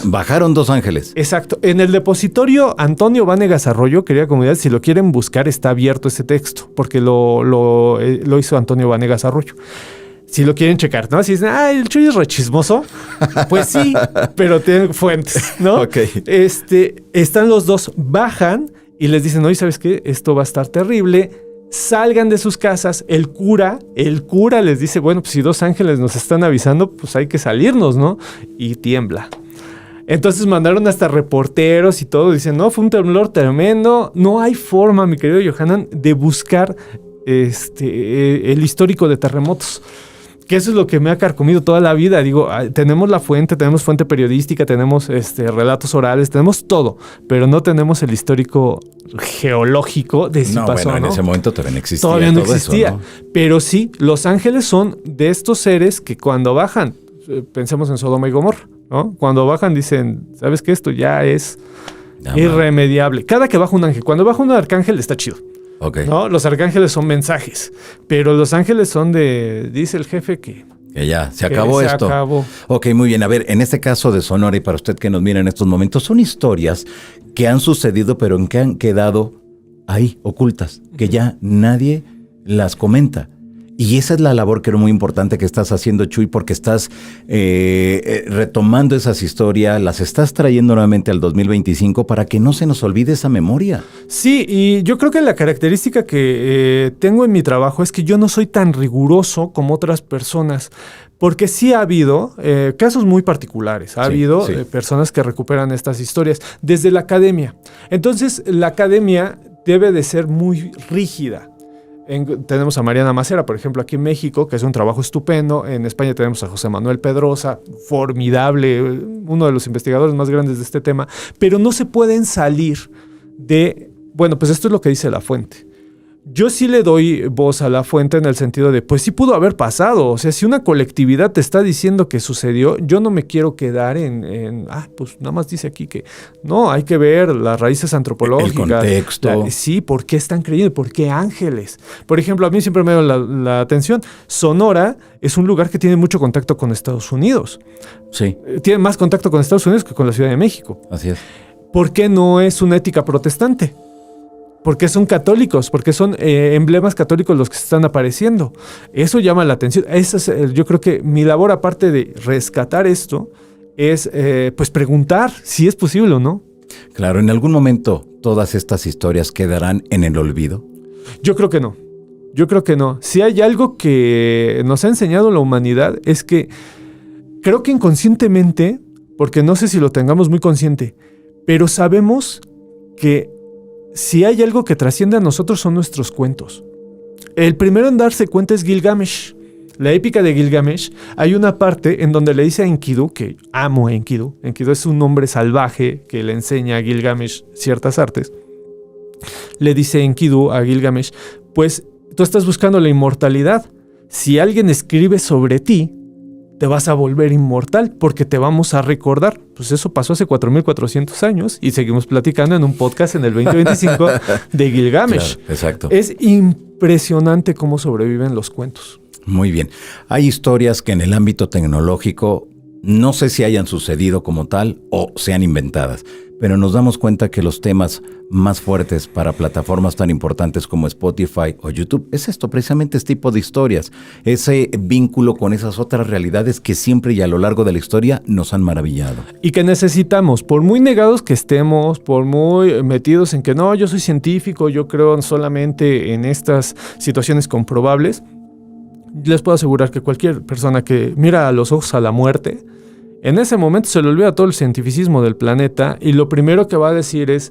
Bajaron 2 ángeles. Exacto. En el depositorio Antonio Vanegas Arroyo, querida comunidad, si lo quieren buscar, está abierto ese texto, porque lo hizo Antonio Vanegas Arroyo. Si lo quieren checar, ¿no? Si dicen, el Chuy es rechismoso, pues sí, pero tienen fuentes, ¿no? Ok. Están los dos, bajan y les dicen, oye, ¿sabes qué? Esto va a estar terrible. Salgan de sus casas, el cura les dice, bueno, pues si 2 ángeles nos están avisando, pues hay que salirnos, ¿no? Y tiembla. Entonces mandaron hasta reporteros y todo, dicen, no, fue un temblor tremendo, no hay forma, mi querido Yohanan, de buscar el histórico de terremotos. Que eso es lo que me ha carcomido toda la vida. Digo, tenemos la fuente, tenemos fuente periodística, tenemos relatos orales, tenemos todo, pero no tenemos el histórico geológico de si pasó, bueno, ¿no? En ese momento todavía no existía. Todavía no todo existía. Eso, ¿no? Pero sí, los ángeles son de estos seres que cuando bajan, pensemos en Sodoma y Gomorra, ¿no? Cuando bajan dicen, ¿sabes qué? Esto ya es irremediable. Cada que baja un ángel, cuando baja un arcángel está chido. Okay. ¿No? Los arcángeles son mensajes, pero los ángeles son dice el jefe que ya, se acabó esto. Se acabó. Ok, muy bien. A ver, en este caso de Sonora y para usted que nos mira en estos momentos, son historias que han sucedido, pero en que han quedado ahí, ocultas, que ya nadie las comenta. Y esa es la labor que era muy importante que estás haciendo, Chuy, porque estás retomando esas historias, las estás trayendo nuevamente al 2025 para que no se nos olvide esa memoria. Sí, y yo creo que la característica que tengo en mi trabajo es que yo no soy tan riguroso como otras personas, porque sí ha habido casos muy particulares, ha habido personas que recuperan estas historias desde la academia. Entonces, la academia debe de ser muy rígida. Tenemos a Mariana Macera, por ejemplo, aquí en México, que es un trabajo estupendo. En España tenemos a José Manuel Pedrosa, formidable, uno de los investigadores más grandes de este tema, pero no se pueden salir de, bueno, pues esto es lo que dice la fuente. Yo sí le doy voz a la fuente en el sentido de, pues sí pudo haber pasado. O sea, si una colectividad te está diciendo que sucedió, yo no me quiero quedar pues nada más dice aquí que no, hay que ver las raíces antropológicas. El contexto. Sí, ¿por qué están creyendo? ¿Por qué ángeles? Por ejemplo, a mí siempre me da la atención. Sonora es un lugar que tiene mucho contacto con Estados Unidos. Sí. Tiene más contacto con Estados Unidos que con la Ciudad de México. Así es. ¿Por qué no es una ética protestante? Porque son católicos, porque son emblemas católicos los que se están apareciendo. Eso llama la atención. Yo creo que mi labor, aparte de rescatar esto, es pues preguntar si es posible o no. Claro, en algún momento todas estas historias quedarán en el olvido. Yo creo que no. Yo creo que no. Si hay algo que nos ha enseñado la humanidad es que creo que inconscientemente, porque no sé si lo tengamos muy consciente, pero sabemos que si hay algo que trasciende a nosotros son nuestros cuentos. El primero en darse cuenta es Gilgamesh. La épica de Gilgamesh, hay una parte en donde le dice a Enkidu, que amo a Enkidu. Enkidu es un hombre salvaje que le enseña a Gilgamesh ciertas artes. Le dice Enkidu a Gilgamesh, pues tú estás buscando la inmortalidad. Si alguien escribe sobre ti, te vas a volver inmortal porque te vamos a recordar. Pues eso pasó hace 4,400 años y seguimos platicando en un podcast en el 2025 de Gilgamesh. Claro, exacto. Es impresionante cómo sobreviven los cuentos. Muy bien. Hay historias que en el ámbito tecnológico no sé si hayan sucedido como tal o sean inventadas, pero nos damos cuenta que los temas más fuertes para plataformas tan importantes como Spotify o YouTube es esto, precisamente este tipo de historias, ese vínculo con esas otras realidades que siempre y a lo largo de la historia nos han maravillado. Y que necesitamos, por muy negados que estemos, por muy metidos en que no, yo soy científico, yo creo solamente en estas situaciones comprobables, les puedo asegurar que cualquier persona que mira a los ojos a la muerte, en ese momento se le olvida todo el cientificismo del planeta y lo primero que va a decir es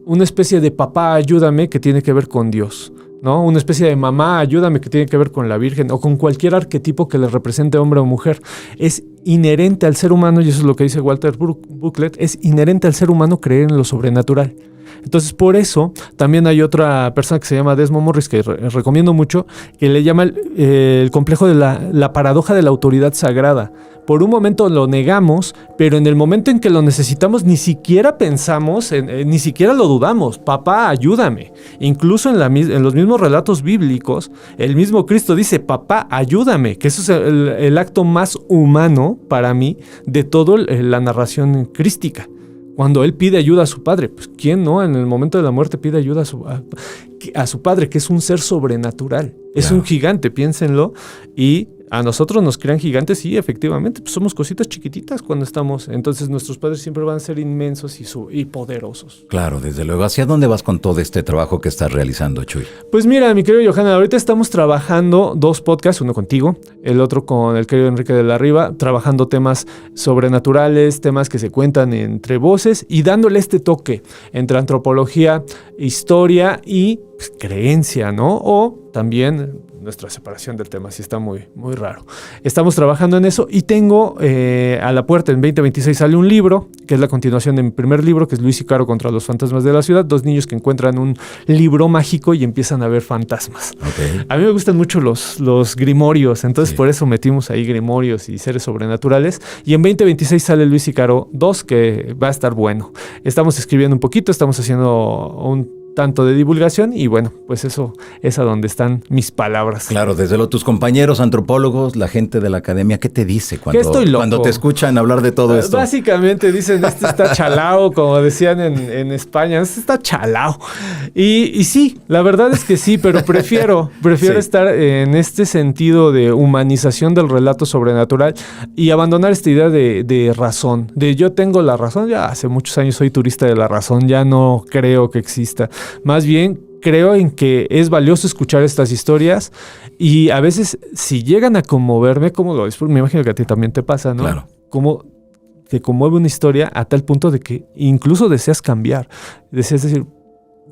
una especie de papá, ayúdame, que tiene que ver con Dios, ¿no? Una especie de mamá, ayúdame, que tiene que ver con la Virgen o con cualquier arquetipo que le represente hombre o mujer. Es inherente al ser humano, y eso es lo que dice Walter Bucklet, es inherente al ser humano creer en lo sobrenatural. Entonces, por eso, también hay otra persona que se llama Desmond Morris, que recomiendo mucho, que le llama el complejo de la paradoja de la autoridad sagrada. Por un momento lo negamos, pero en el momento en que lo necesitamos ni siquiera pensamos, ni siquiera lo dudamos. Papá, ayúdame. Incluso en los mismos relatos bíblicos, el mismo Cristo dice, papá, ayúdame, que eso es el acto más humano para mí de toda la narración crística. Cuando él pide ayuda a su padre, pues ¿quién no en el momento de la muerte pide ayuda a su padre, que es un ser sobrenatural? Es un gigante, piénsenlo, y a nosotros nos crean gigantes y efectivamente pues somos cositas chiquititas cuando estamos. Entonces nuestros padres siempre van a ser inmensos y poderosos. Claro, desde luego. ¿Hacia dónde vas con todo este trabajo que estás realizando, Chuy? Pues mira, mi querido Johanna, ahorita estamos trabajando 2 podcasts, uno contigo, el otro con el querido Enrique de la Riva, trabajando temas sobrenaturales, temas que se cuentan entre voces y dándole este toque entre antropología, historia y pues, creencia, ¿no? O también nuestra separación del tema, sí está muy, muy raro. Estamos trabajando en eso y tengo a la puerta, en 2026 sale un libro, que es la continuación de mi primer libro, que es Luis y Caro contra los fantasmas de la ciudad, 2 niños que encuentran un libro mágico y empiezan a ver fantasmas. Okay. A mí me gustan mucho los grimorios, entonces por eso metimos ahí grimorios y seres sobrenaturales. Y en 2026 sale Luis y Caro 2, que va a estar bueno. Estamos escribiendo un poquito, estamos haciendo un tanto de divulgación y bueno, pues eso es a donde están mis palabras. Claro, desde luego tus compañeros antropólogos, la gente de la academia, ¿qué te dice cuando te escuchan hablar de todo esto? Básicamente dicen, este está chalao, como decían en España, este está chalao. Y sí, la verdad es que sí, pero prefiero sí. Estar en este sentido de humanización del relato sobrenatural y abandonar esta idea de razón, de yo tengo la razón, ya hace muchos años soy turista de la razón, ya no creo que exista. Más bien, creo en que es valioso escuchar estas historias y a veces, si llegan a conmoverme, como lo es, me imagino que a ti también te pasa, ¿no? Claro. Como te conmueve una historia a tal punto de que incluso deseas cambiar. Deseas decir,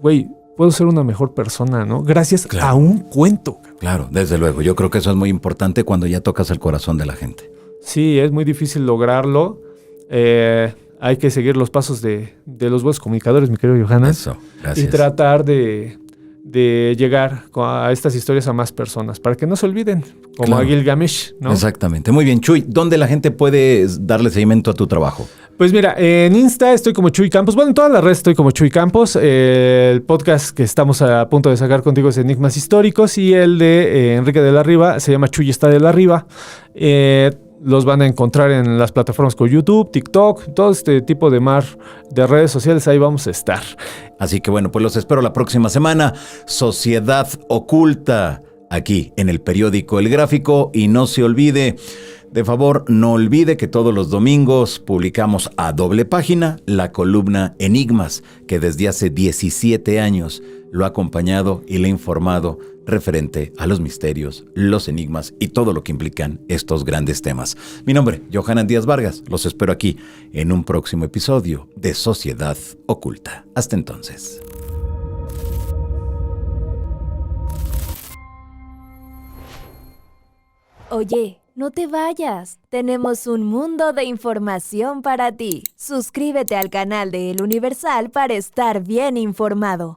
güey, puedo ser una mejor persona, ¿no? Gracias a un cuento. Claro, desde luego. Yo creo que eso es muy importante cuando ya tocas el corazón de la gente. Sí, es muy difícil lograrlo. Hay que seguir los pasos de los buenos comunicadores, mi querido Johanna. Eso, gracias. Y tratar de llegar a estas historias a más personas, para que no se olviden, como a Gilgamesh, ¿no? Exactamente. Muy bien, Chuy, ¿dónde la gente puede darle seguimiento a tu trabajo? Pues mira, en Insta estoy como Chuy Campos. Bueno, en todas las redes estoy como Chuy Campos. El podcast que estamos a punto de sacar contigo es Enigmas Históricos y el de Enrique de la Riva se llama Chuy está de la Riva. Los van a encontrar en las plataformas como YouTube, TikTok, todo este tipo de redes sociales, ahí vamos a estar. Así que bueno, pues los espero la próxima semana. Sociedad Oculta, aquí en el periódico El Gráfico. Y no se olvide, de favor, no olvide que todos los domingos publicamos a doble página la columna Enigmas, que desde hace 17 años lo ha acompañado y le ha informado referente a los misterios, los enigmas y todo lo que implican estos grandes temas. Mi nombre, Johanan Díaz Vargas. Los espero aquí en un próximo episodio de Sociedad Oculta. Hasta entonces. Oye, no te vayas. Tenemos un mundo de información para ti. Suscríbete al canal de El Universal para estar bien informado.